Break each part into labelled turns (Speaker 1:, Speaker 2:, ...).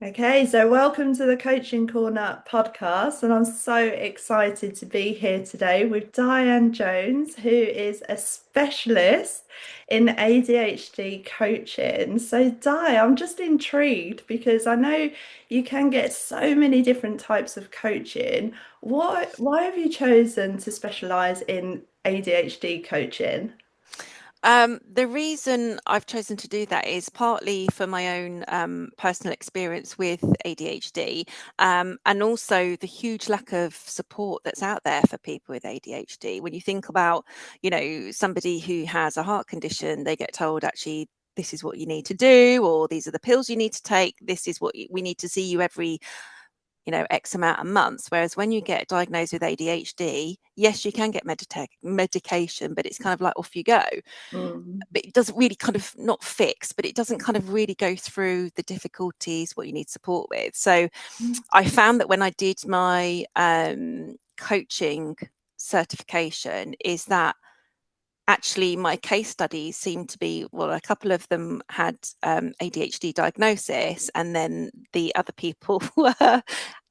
Speaker 1: Okay, so welcome to the Coaching Corner podcast, and I'm so excited to be here today with Diane Jones, who is a specialist in ADHD coaching. So, Di, I'm just intrigued because I know you can get so many different types of coaching. Why have you chosen to specialize in ADHD coaching?
Speaker 2: The reason I've chosen to do that is partly for my own personal experience with ADHD, and also the huge lack of support that's out there for people with ADHD. When you think about, somebody who has a heart condition, they get told actually this is what you need to do, or these are the pills you need to take. This is what we need to see you every X amount of months. Whereas when you get diagnosed with ADHD, yes, you can get medication, but it's kind of like off you go.
Speaker 1: Mm.
Speaker 2: But it doesn't really kind of not fix, but it doesn't kind of really go through the difficulties, what you need support with. So I found that when I did my coaching certification, is that actually my case studies seemed to be, well, a couple of them had ADHD diagnosis, and then the other people were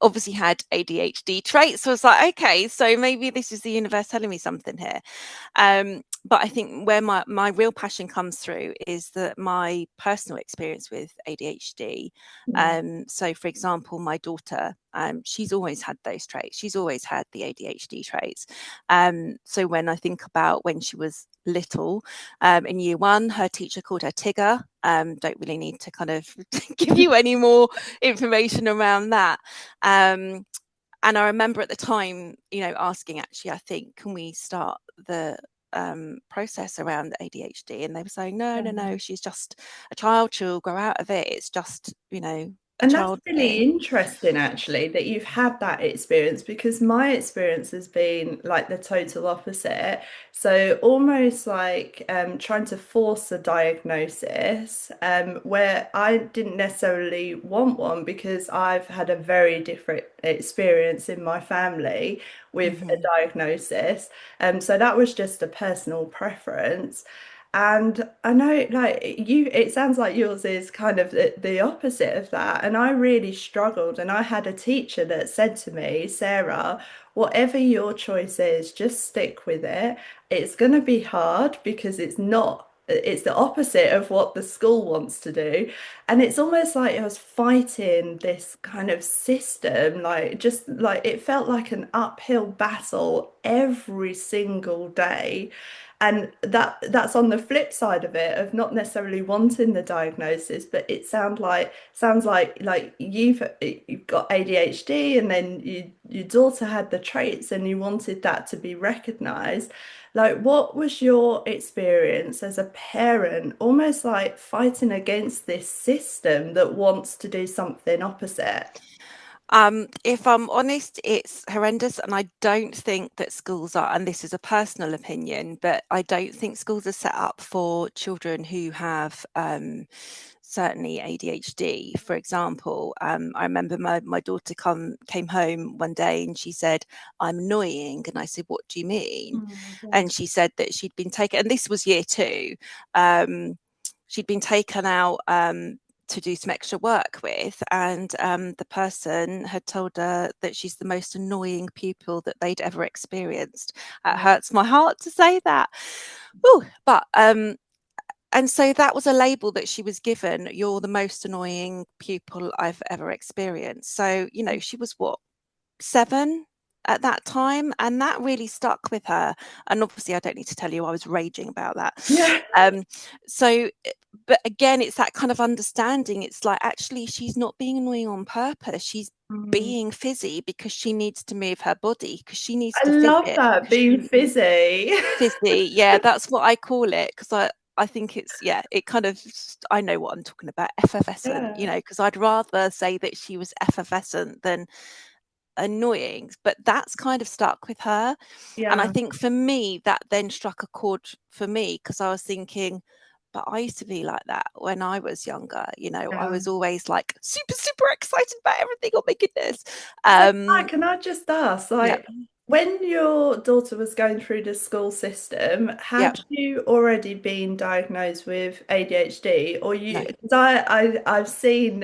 Speaker 2: obviously had ADHD traits. So I was like, okay, so maybe this is the universe telling me something here. But I think where my real passion comes through is that my personal experience with ADHD.
Speaker 1: Mm.
Speaker 2: So, for example, my daughter, she's always had those traits. She's always had the ADHD traits. So when I think about when she was little, in year one, her teacher called her Tigger. Don't really need to kind of give you any more information around that. And I remember at the time, asking, actually, I think, can we start the process around ADHD? And they were saying, no, she's just a child. She'll grow out of it. It's just, a
Speaker 1: And that's
Speaker 2: child
Speaker 1: really
Speaker 2: thing.
Speaker 1: interesting, actually, that you've had that experience because my experience has been like the total opposite. So almost like trying to force a diagnosis, where I didn't necessarily want one because I've had a very different experience in my family with a
Speaker 2: Mm-hmm.
Speaker 1: diagnosis. So that was just a personal preference. And I know, like it sounds like yours is kind of the opposite of that. And I really struggled. And I had a teacher that said to me, Sarah, whatever your choice is, just stick with it. It's going to be hard because it's the opposite of what the school wants to do. And it's almost like I was fighting this kind of system, like just like it felt like an uphill battle every single day. And that's on the flip side of it, of not necessarily wanting the diagnosis, but it sounds like you've got ADHD, and then your daughter had the traits, and you wanted that to be recognized. Like, what was your experience as a parent, almost like fighting against this system that wants to do something opposite?
Speaker 2: If I'm honest, it's horrendous, and I don't think that schools are, and this is a personal opinion, but I don't think schools are set up for children who have certainly ADHD. For example, I remember my daughter came home one day and she said, "I'm annoying," and I said, "What do you mean?"
Speaker 1: Oh,
Speaker 2: And
Speaker 1: bless.
Speaker 2: she said that she'd been taken, and this was year two. Um, she'd been taken out to do some extra work with, and the person had told her that she's the most annoying pupil that they'd ever experienced. It hurts my heart to say that. Ooh, but and so that was a label that she was given. You're the most annoying pupil I've ever experienced. So, she was what, 7 at that time, and that really stuck with her. And obviously I don't need to tell you I was raging about that.
Speaker 1: Yeah.
Speaker 2: um so but again, it's that kind of understanding. It's like, actually, she's not being annoying on purpose. She's
Speaker 1: Mm.
Speaker 2: being fizzy because she needs to move her body, because she needs
Speaker 1: I
Speaker 2: to fizz
Speaker 1: love
Speaker 2: it,
Speaker 1: that,
Speaker 2: because
Speaker 1: being
Speaker 2: she
Speaker 1: fizzy.
Speaker 2: fizzy, yeah, that's what I call it, because I think it's, yeah, it kind of, I know what I'm talking about, effervescent,
Speaker 1: Yeah.
Speaker 2: because I'd rather say that she was effervescent than annoying, but that's kind of stuck with her. And I
Speaker 1: Yeah.
Speaker 2: think for me, that then struck a chord for me, because I was thinking, but I used to be like that when I was younger. I
Speaker 1: Yeah.
Speaker 2: was always like super, super excited about everything. Oh my goodness.
Speaker 1: So, Hi,
Speaker 2: Um,
Speaker 1: can I just ask,
Speaker 2: yeah.
Speaker 1: when your daughter was going through the school system,
Speaker 2: Yeah,
Speaker 1: had you already been diagnosed with ADHD, or you?
Speaker 2: no.
Speaker 1: Because I've seen,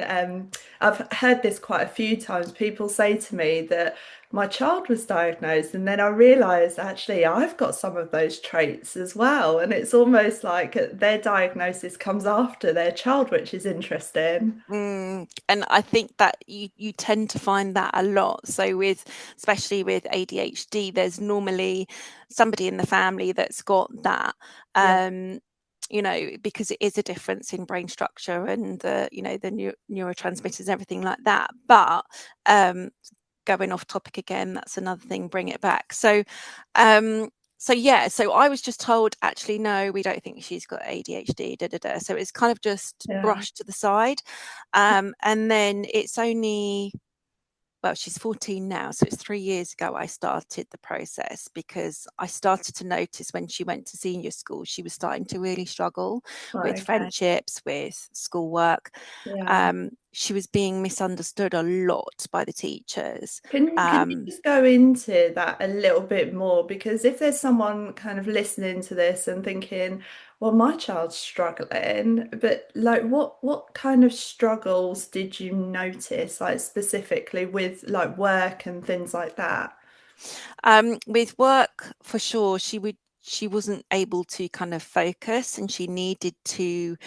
Speaker 1: I've heard this quite a few times. People say to me that my child was diagnosed, and then I realised actually I've got some of those traits as well, and it's almost like their diagnosis comes after their child, which is interesting.
Speaker 2: And I think that you tend to find that a lot. So with especially with ADHD, there's normally somebody in the family that's got that.
Speaker 1: Yeah,
Speaker 2: Um, because it is a difference in brain structure and the neurotransmitters and everything like that. But um, going off topic again, that's another thing. Bring it back. Um, so I was just told, actually, no, we don't think she's got ADHD. Da, da, da. So it's kind of just
Speaker 1: yeah,
Speaker 2: brushed to the side. And then it's only, well, she's 14 now, so it's 3 years ago I started the process because I started to notice when she went to senior school, she was starting to really struggle with
Speaker 1: right, okay,
Speaker 2: friendships, with schoolwork.
Speaker 1: yeah.
Speaker 2: She was being misunderstood a lot by the teachers.
Speaker 1: Can you
Speaker 2: Um,
Speaker 1: just go into that a little bit more? Because if there's someone kind of listening to this and thinking, well, my child's struggling, but like what kind of struggles did you notice, like specifically with like work and things like that?
Speaker 2: with work, for sure, she wasn't able to kind of focus, and she needed to,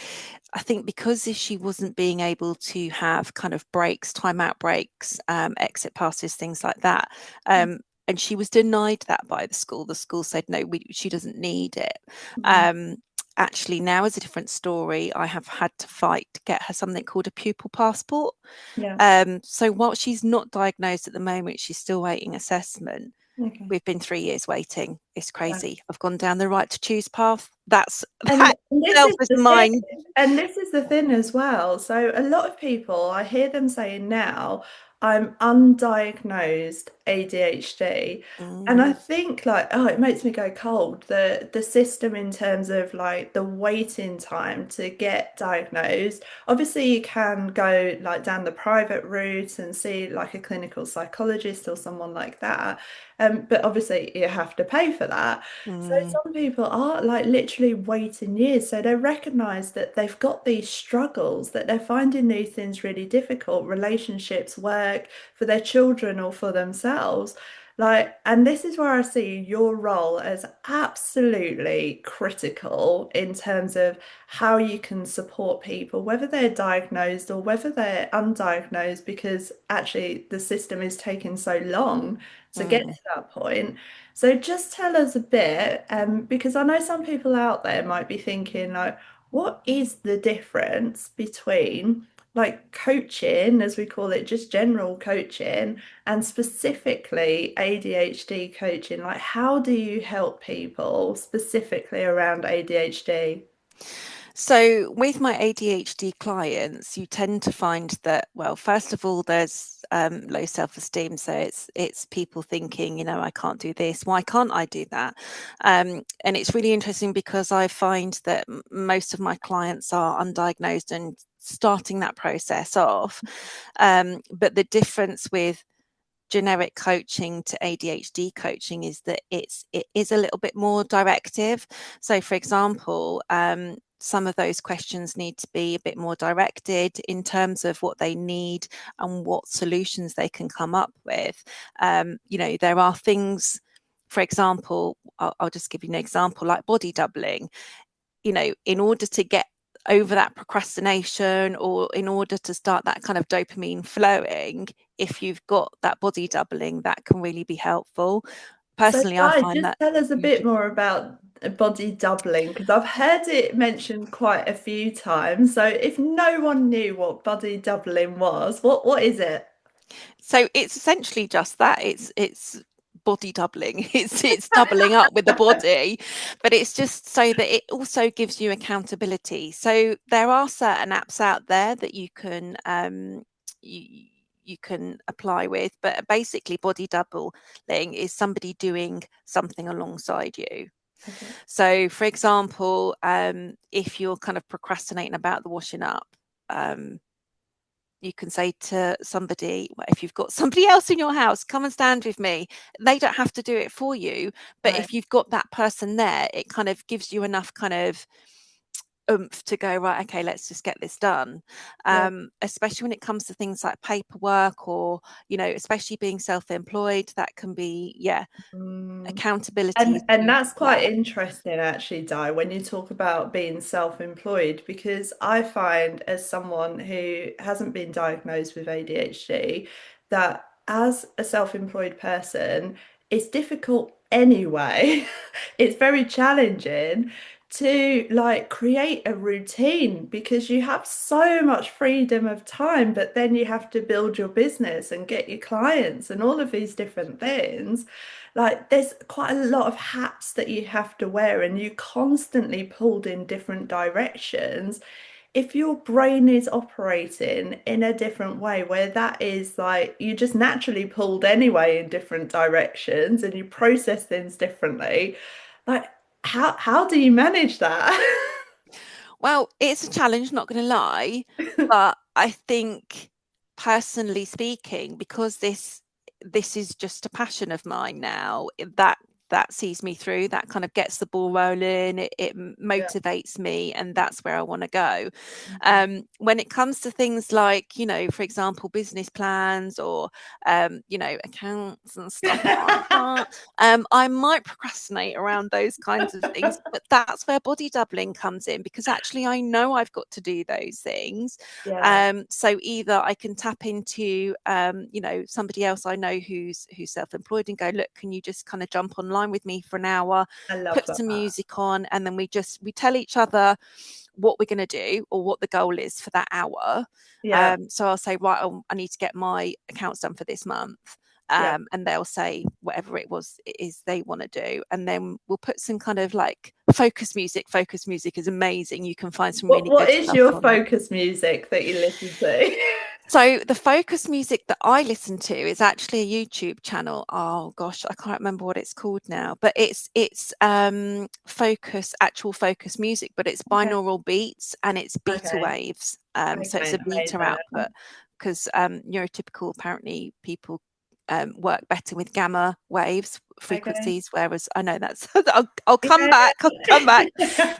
Speaker 2: I think, because if she wasn't being able to have kind of breaks, timeout breaks, exit passes, things like that. And she was denied that by the school. The school said, no, she doesn't need it.
Speaker 1: Mm,
Speaker 2: Um, Actually, now is a different story. I have had to fight to get her something called a pupil passport.
Speaker 1: yeah,
Speaker 2: So while she's not diagnosed at the moment, she's still waiting assessment.
Speaker 1: okay.
Speaker 2: We've been 3 years waiting. It's
Speaker 1: Yeah.
Speaker 2: crazy. I've gone down the right to choose path. That's
Speaker 1: And
Speaker 2: that
Speaker 1: this
Speaker 2: itself
Speaker 1: is
Speaker 2: is
Speaker 1: the thing,
Speaker 2: mine.
Speaker 1: and this is the thing as well. So a lot of people, I hear them saying now, I'm undiagnosed ADHD. And I
Speaker 2: Mm,
Speaker 1: think like, oh, it makes me go cold. The system in terms of like the waiting time to get diagnosed. Obviously, you can go like down the private route and see like a clinical psychologist or someone like that. But obviously you have to pay for that. So
Speaker 2: mm,
Speaker 1: some people are like literally waiting years. So they recognize that they've got these struggles, that they're finding these things really difficult, relationships, work, for their children or for themselves. Like, and this is where I see your role as absolutely critical in terms of how you can support people, whether they're diagnosed or whether they're undiagnosed, because actually the system is taking so long to get
Speaker 2: mm.
Speaker 1: to that point. So just tell us a bit, because I know some people out there might be thinking like, what is the difference between like coaching, as we call it, just general coaching, and specifically ADHD coaching? Like, how do you help people specifically around ADHD?
Speaker 2: So with my ADHD clients, you tend to find that, well, first of all, there's low self-esteem. So it's people thinking, I can't do this. Why can't I do that? And it's really interesting because I find that most of my clients are undiagnosed and starting that process off. But the difference with generic coaching to ADHD coaching is that it is a little bit more directive. So, for example, some of those questions need to be a bit more directed in terms of what they need and what solutions they can come up with. There are things, for example, I'll just give you an example like body doubling. In order to get over that procrastination or in order to start that kind of dopamine flowing, if you've got that body doubling, that can really be helpful.
Speaker 1: So,
Speaker 2: Personally, I
Speaker 1: Di,
Speaker 2: find
Speaker 1: just
Speaker 2: that
Speaker 1: tell us a
Speaker 2: you
Speaker 1: bit more about body doubling because I've heard it mentioned quite a few times. So, if no one knew what body doubling was, what is it?
Speaker 2: so it's essentially just that. It's body doubling. It's doubling up with the body, but it's just so that it also gives you accountability. So there are certain apps out there that you can apply with, but basically body doubling is somebody doing something alongside you.
Speaker 1: Okay.
Speaker 2: So for example, if you're kind of procrastinating about the washing up, um, you can say to somebody, well, if you've got somebody else in your house, come and stand with me. They don't have to do it for you, but
Speaker 1: Right.
Speaker 2: if you've got that person there, it kind of gives you enough kind of oomph to go, right, okay, let's just get this done.
Speaker 1: Yeah.
Speaker 2: Especially when it comes to things like paperwork, or especially being self-employed, that can be, yeah,
Speaker 1: Mm.
Speaker 2: accountability
Speaker 1: And
Speaker 2: is
Speaker 1: and
Speaker 2: huge
Speaker 1: that's
Speaker 2: for that.
Speaker 1: quite interesting actually, Di, when you talk about being self-employed, because I find as someone who hasn't been diagnosed with ADHD, that as a self-employed person, it's difficult anyway. It's very challenging to like create a routine because you have so much freedom of time, but then you have to build your business and get your clients and all of these different things. Like there's quite a lot of hats that you have to wear, and you constantly pulled in different directions. If your brain is operating in a different way, where that is like you just naturally pulled anyway in different directions and you process things differently, like how do you manage that?
Speaker 2: Well, it's a challenge, not going to lie, but I think, personally speaking, because this is just a passion of mine now, that sees me through, that kind of gets the ball rolling, it
Speaker 1: Yeah.
Speaker 2: motivates me, and that's where I want to go.
Speaker 1: Mhm.
Speaker 2: When it comes to things like, for example, business plans, or accounts and stuff like that, I might procrastinate around those kinds of things, but that's where body doubling comes in, because actually I know I've got to do those things.
Speaker 1: Yeah,
Speaker 2: So either I can tap into, somebody else I know who's self-employed, and go, look, can you just kind of jump online with me for an hour,
Speaker 1: I love
Speaker 2: put
Speaker 1: that.
Speaker 2: some music on, and then we tell each other what we're going to do, or what the goal is for that hour.
Speaker 1: Yeah,
Speaker 2: So I'll say, right, I need to get my accounts done for this month.
Speaker 1: yeah.
Speaker 2: And they'll say whatever it is they want to do, and then we'll put some kind of like focus music. Focus music is amazing. You can find some
Speaker 1: What
Speaker 2: really
Speaker 1: what
Speaker 2: good
Speaker 1: is
Speaker 2: stuff
Speaker 1: your
Speaker 2: on.
Speaker 1: focus music that you listen to?
Speaker 2: So the focus music that I listen to is actually a YouTube channel. Oh gosh, I can't remember what it's called now, but it's actual focus music, but it's
Speaker 1: Okay,
Speaker 2: binaural beats, and it's beta
Speaker 1: okay,
Speaker 2: waves. So it's
Speaker 1: okay,
Speaker 2: a beta output,
Speaker 1: amazing.
Speaker 2: because neurotypical, apparently, people work better with gamma waves
Speaker 1: Okay.
Speaker 2: frequencies, whereas I know that's I'll come
Speaker 1: Yeah.
Speaker 2: back. I'll come back.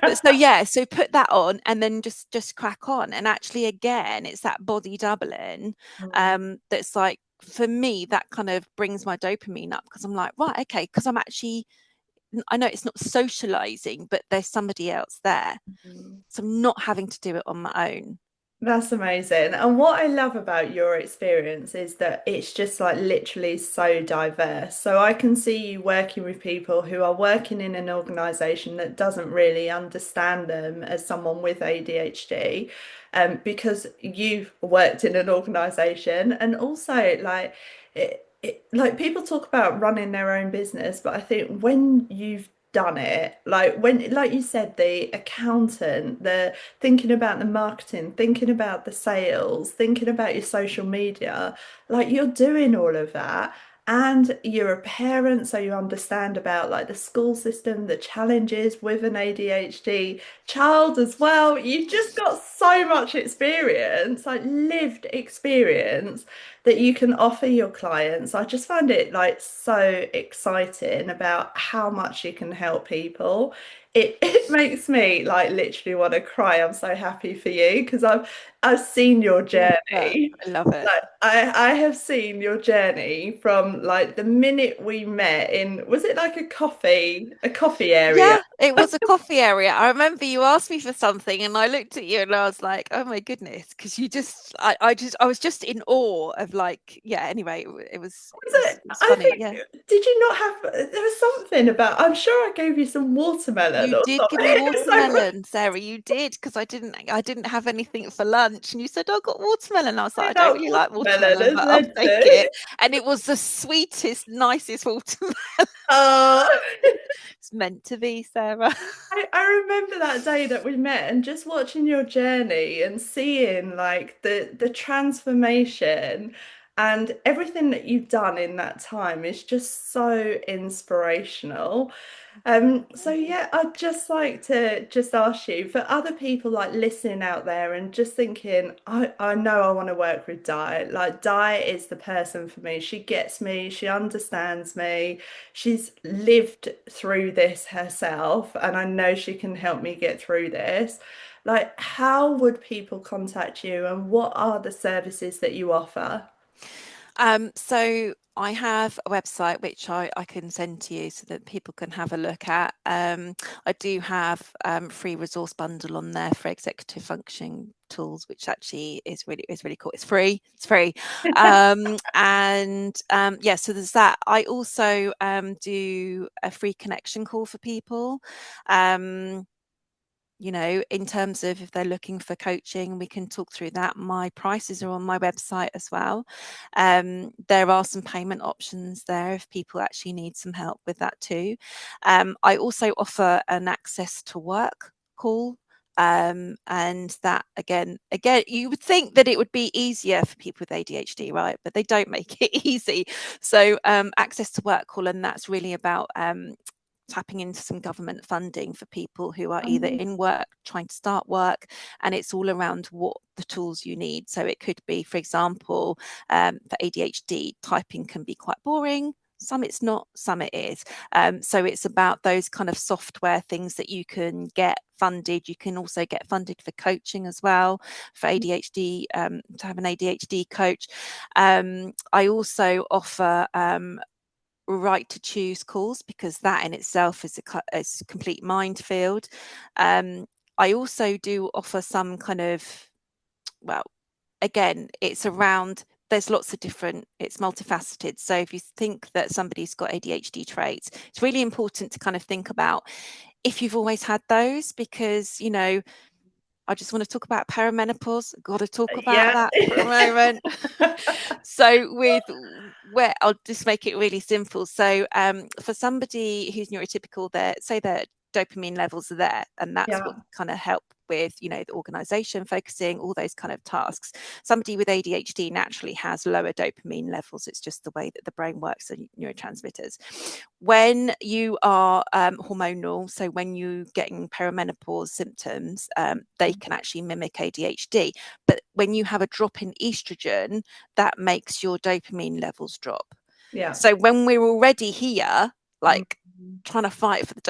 Speaker 2: But so yeah, so put that on, and then just crack on. And actually, again, it's that body doubling,
Speaker 1: Mm,
Speaker 2: that's like, for me, that kind of brings my dopamine up, because I'm like, right, okay, because I know it's not socializing, but there's somebody else there,
Speaker 1: mm.
Speaker 2: so I'm not having to do it on my own.
Speaker 1: That's amazing. And what I love about your experience is that it's just like literally so diverse. So I can see you working with people who are working in an organization that doesn't really understand them as someone with ADHD, because you've worked in an organization, and also like like people talk about running their own business, but I think when you've done it, like when, like you said, the accountant, the thinking about the marketing, thinking about the sales, thinking about your social media, like you're doing all of that. And you're a parent, so you understand about like the school system, the challenges with an ADHD child as well. You've just got so much experience, like lived experience that you can offer your clients. I just find it like so exciting about how much you can help people. It makes me like literally want to cry. I'm so happy for you because I've seen your
Speaker 2: Love that.
Speaker 1: journey.
Speaker 2: I love it.
Speaker 1: Like I have seen your journey from like the minute we met in, was it like a coffee area?
Speaker 2: Yeah, it was a coffee area. I remember you asked me for something, and I looked at you and I was like, "Oh my goodness!" Because I was just in awe of, like, yeah. Anyway,
Speaker 1: Was it?
Speaker 2: it was
Speaker 1: I
Speaker 2: funny.
Speaker 1: think,
Speaker 2: Yeah,
Speaker 1: did you not have, there was something about, I'm sure I gave you some watermelon
Speaker 2: you
Speaker 1: or
Speaker 2: did give
Speaker 1: something.
Speaker 2: me
Speaker 1: It was so
Speaker 2: watermelon, Sarah. You did, because I didn't have anything for lunch, and you said, "I got watermelon." I was like,
Speaker 1: funny
Speaker 2: "I don't
Speaker 1: that
Speaker 2: really like
Speaker 1: watermelon
Speaker 2: watermelon,
Speaker 1: has
Speaker 2: but I'll
Speaker 1: led
Speaker 2: take it."
Speaker 1: to.
Speaker 2: And it was the sweetest, nicest watermelon.
Speaker 1: Oh,
Speaker 2: It's meant to be, Sarah.
Speaker 1: I remember that day that we met and just watching your journey and seeing like the transformation. And everything that you've done in that time is just so inspirational. So yeah, I'd just like to just ask you for other people like listening out there and just thinking, I know I want to work with Di. Like Di is the person for me. She gets me, she understands me, she's lived through this herself, and I know she can help me get through this. Like, how would people contact you and what are the services that you offer?
Speaker 2: So I have a website which I can send to you so that people can have a look at. I do have free resource bundle on there for executive functioning tools, which actually is really cool. It's free. It's free. Yeah, so there's that. I also do a free connection call for people. Um, in terms of if they're looking for coaching, we can talk through that. My prices are on my website as well. There are some payment options there if people actually need some help with that too. I also offer an access to work call. And that again, you would think that it would be easier for people with ADHD, right? But they don't make it easy. So access to work call, and that's really about tapping into some government funding for people who are either in work, trying to start work, and it's all around what the tools you need. So it could be, for example, for ADHD, typing can be quite boring. Some it's not, some it is. So it's about those kind of software things that you can get funded. You can also get funded for coaching as well for ADHD, to have an ADHD coach. I also offer right to choose calls because that in itself is a complete minefield. I also do offer some kind of, well, again, it's around, there's lots of different, it's multifaceted. So if you think that somebody's got ADHD traits, it's really important to kind of think about if you've always had those, because, I just want to talk about perimenopause. Got to talk about
Speaker 1: Yeah.
Speaker 2: that for a moment. So where I'll just make it really simple. So for somebody who's neurotypical, say their dopamine levels are there, and that's what
Speaker 1: Yeah.
Speaker 2: kind of help with the organization, focusing, all those kind of tasks. Somebody with ADHD naturally has lower dopamine levels. It's just the way that the brain works and neurotransmitters. When you are hormonal, so when you're getting perimenopause symptoms, they can actually mimic ADHD. But when you have a drop in estrogen, that makes your dopamine levels drop.
Speaker 1: Yeah.
Speaker 2: So when we're already here,
Speaker 1: Mm,
Speaker 2: like trying to fight for the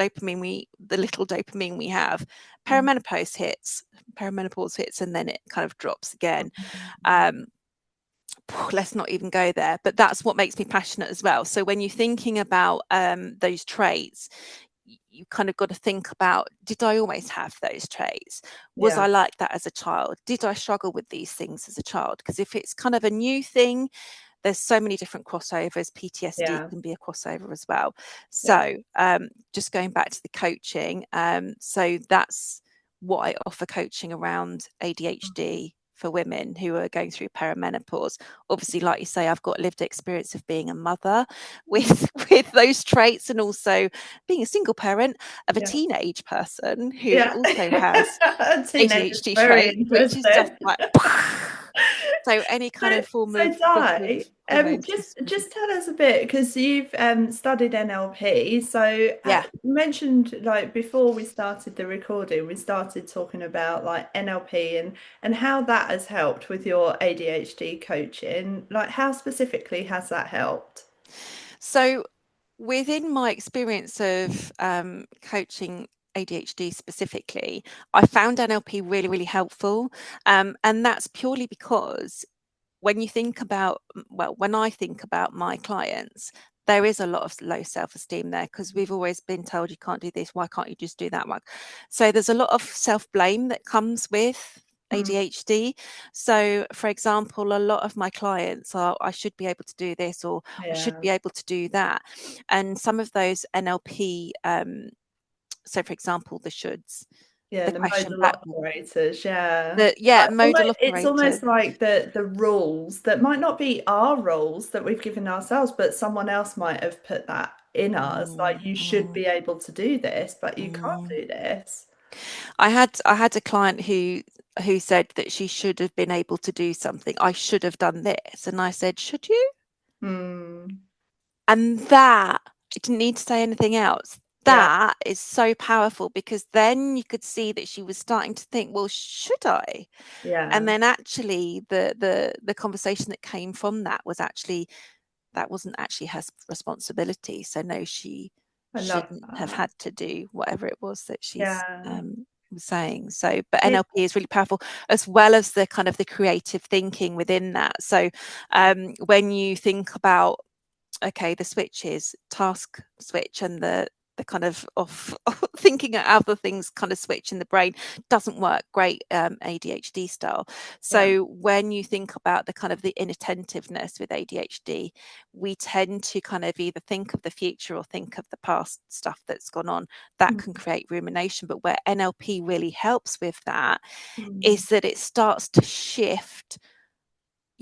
Speaker 2: little dopamine we have,
Speaker 1: mm,
Speaker 2: perimenopause hits, and then it kind of drops again.
Speaker 1: mm.
Speaker 2: Um, let's not even go there, but that's what makes me passionate as well. So when you're thinking about those traits, you kind of got to think about, did I always have those traits? Was
Speaker 1: Yeah.
Speaker 2: I like that as a child? Did I struggle with these things as a child? Because if it's kind of a new thing, there's so many different crossovers. PTSD
Speaker 1: Yeah.
Speaker 2: can be a crossover as well.
Speaker 1: Yeah.
Speaker 2: So just going back to the coaching, so that's what I offer coaching around ADHD for women who are going through perimenopause. Obviously, like you say, I've got lived experience of being a mother with with those traits, and also being a single parent of a
Speaker 1: Yeah.
Speaker 2: teenage person who
Speaker 1: Yeah.
Speaker 2: also has
Speaker 1: Teenage is
Speaker 2: ADHD
Speaker 1: very
Speaker 2: trait, which is just
Speaker 1: interesting.
Speaker 2: like so any kind
Speaker 1: So,
Speaker 2: of form
Speaker 1: so
Speaker 2: of
Speaker 1: Di,
Speaker 2: hormones
Speaker 1: just tell us a bit because you've studied NLP. So
Speaker 2: yeah.
Speaker 1: you mentioned like before we started the recording, we started talking about like NLP and how that has helped with your ADHD coaching. Like how specifically has that helped?
Speaker 2: So within my experience of coaching ADHD specifically, I found NLP really, really helpful. And that's purely because when you think about, well, when I think about my clients, there is a lot of low self-esteem there because we've always been told you can't do this. Why can't you just do that one? So there's a lot of self-blame that comes with
Speaker 1: Mm,
Speaker 2: ADHD. So, for example, a lot of my clients are, I should be able to do this, or I should
Speaker 1: yeah.
Speaker 2: be able to do that. And some of those NLP, so for example, the shoulds,
Speaker 1: Yeah,
Speaker 2: the
Speaker 1: the
Speaker 2: question
Speaker 1: modal
Speaker 2: back,
Speaker 1: operators, yeah.
Speaker 2: the yeah, modal
Speaker 1: It's
Speaker 2: operators.
Speaker 1: almost like the rules that might not be our rules that we've given ourselves, but someone else might have put that in us. Like
Speaker 2: Mm,
Speaker 1: you should
Speaker 2: mm,
Speaker 1: be able to do this, but you can't
Speaker 2: mm.
Speaker 1: do this.
Speaker 2: I had a client who who said that she should have been able to do something. I should have done this. And I said, should you?
Speaker 1: Mm.
Speaker 2: And that, I didn't need to say anything else.
Speaker 1: Yeah.
Speaker 2: That is so powerful, because then you could see that she was starting to think, well, should I? And
Speaker 1: Yeah.
Speaker 2: then actually the conversation that came from that was actually, that wasn't actually her responsibility. So no, she
Speaker 1: I love
Speaker 2: shouldn't have
Speaker 1: that.
Speaker 2: had to do whatever it was that she's
Speaker 1: Yeah.
Speaker 2: was saying. So, but
Speaker 1: It,
Speaker 2: NLP is really powerful, as well as the kind of the creative thinking within that. So when you think about, okay, the switch is task switch, and the kind of thinking of other things kind of switch in the brain doesn't work great, ADHD style.
Speaker 1: yeah.
Speaker 2: So when you think about the kind of the inattentiveness with ADHD, we tend to kind of either think of the future or think of the past stuff that's gone on. That
Speaker 1: Mm.
Speaker 2: can create rumination. But where NLP really helps with that
Speaker 1: Mm.
Speaker 2: is that it starts to shift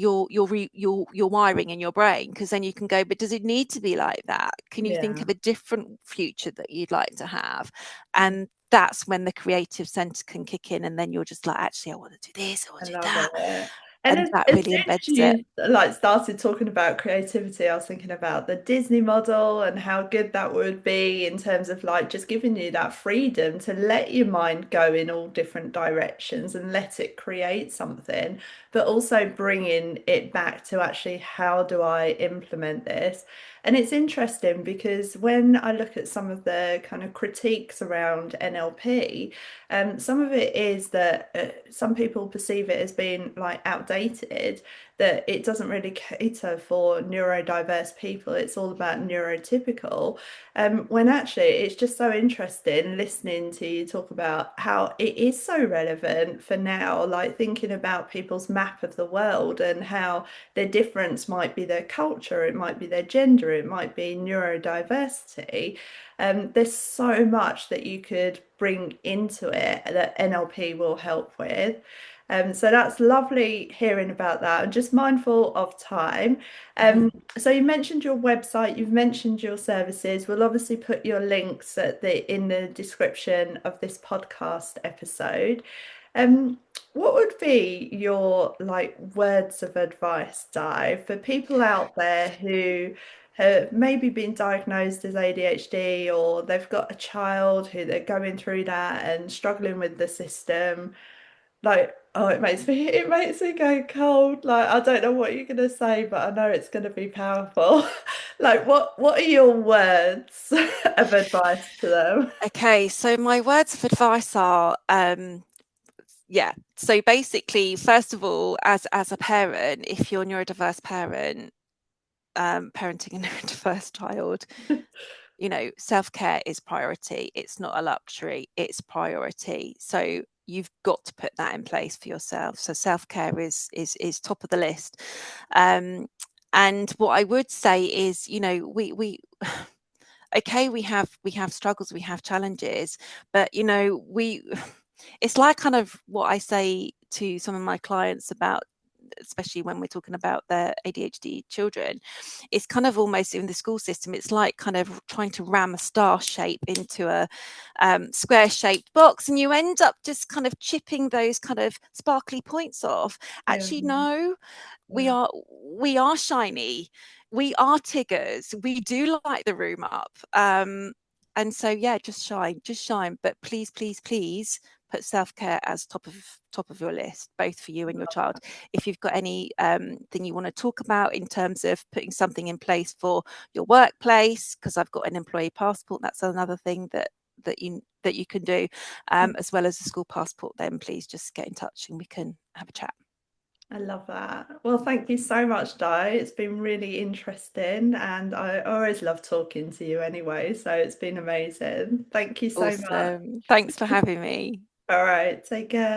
Speaker 2: your wiring in your brain, because then you can go, but does it need to be like that? Can you think
Speaker 1: Yeah.
Speaker 2: of a different future that you'd like to have?
Speaker 1: Mm.
Speaker 2: And that's when the creative center can kick in, and then you're just like, actually, I want to do this, I want
Speaker 1: I
Speaker 2: to do
Speaker 1: love
Speaker 2: that.
Speaker 1: it. And
Speaker 2: And that
Speaker 1: as
Speaker 2: really
Speaker 1: soon as
Speaker 2: embeds it.
Speaker 1: you like started talking about creativity, I was thinking about the Disney model and how good that would be in terms of like just giving you that freedom to let your mind go in all different directions and let it create something, but also bringing it back to actually how do I implement this? And it's interesting because when I look at some of the kind of critiques around NLP, some of it is that some people perceive it as being like outdated, that it doesn't really cater for neurodiverse people. It's all about neurotypical. When actually it's just so interesting listening to you talk about how it is so relevant for now, like thinking about people's map of the world and how their difference might be their culture, it might be their gender, it might be neurodiversity. There's so much that you could bring into it that NLP will help with. So that's lovely hearing about that. I'm just mindful of time.
Speaker 2: Mhm.
Speaker 1: So you mentioned your website, you've mentioned your services. We'll obviously put your links at in the description of this podcast episode. Um, what would be your like words of advice, Di, for people out there who have maybe been diagnosed as ADHD, or they've got a child who they're going through that and struggling with the system? Like, oh, it makes me go cold. Like, I don't know what you're gonna say, but I know it's gonna be powerful. Like, what are your words of advice to them?
Speaker 2: Okay, so my words of advice are, yeah. So basically, first of all, as a parent, if you're a neurodiverse parent, parenting a neurodiverse child, you know, self-care is priority. It's not a luxury, it's priority. So you've got to put that in place for yourself. So self-care is top of the list. And what I would say is, you know, we okay, we have struggles, we have challenges, but you know, we it's like kind of what I say to some of my clients about, especially when we're talking about their ADHD children, it's kind of almost in the school system, it's like kind of trying to ram a star shape into a square shaped box, and you end up just kind of chipping those kind of sparkly points off.
Speaker 1: Yeah,
Speaker 2: Actually, no, we
Speaker 1: yeah,
Speaker 2: are we are shiny, we are Tiggers, we do light the room up. And so yeah, just shine, but please, please, please put self-care as top of your list, both for you and your child. If you've got any thing you want to talk about in terms of putting something in place for your workplace, because I've got an employee passport, that's another thing that you can do,
Speaker 1: yeah.
Speaker 2: as well as a school passport, then please just get in touch and we can have a chat.
Speaker 1: I love that. Well, thank you so much, Di. It's been really interesting, and I always love talking to you anyway, so it's been amazing. Thank you so much.
Speaker 2: Awesome. Thanks for having me.
Speaker 1: All right, take care.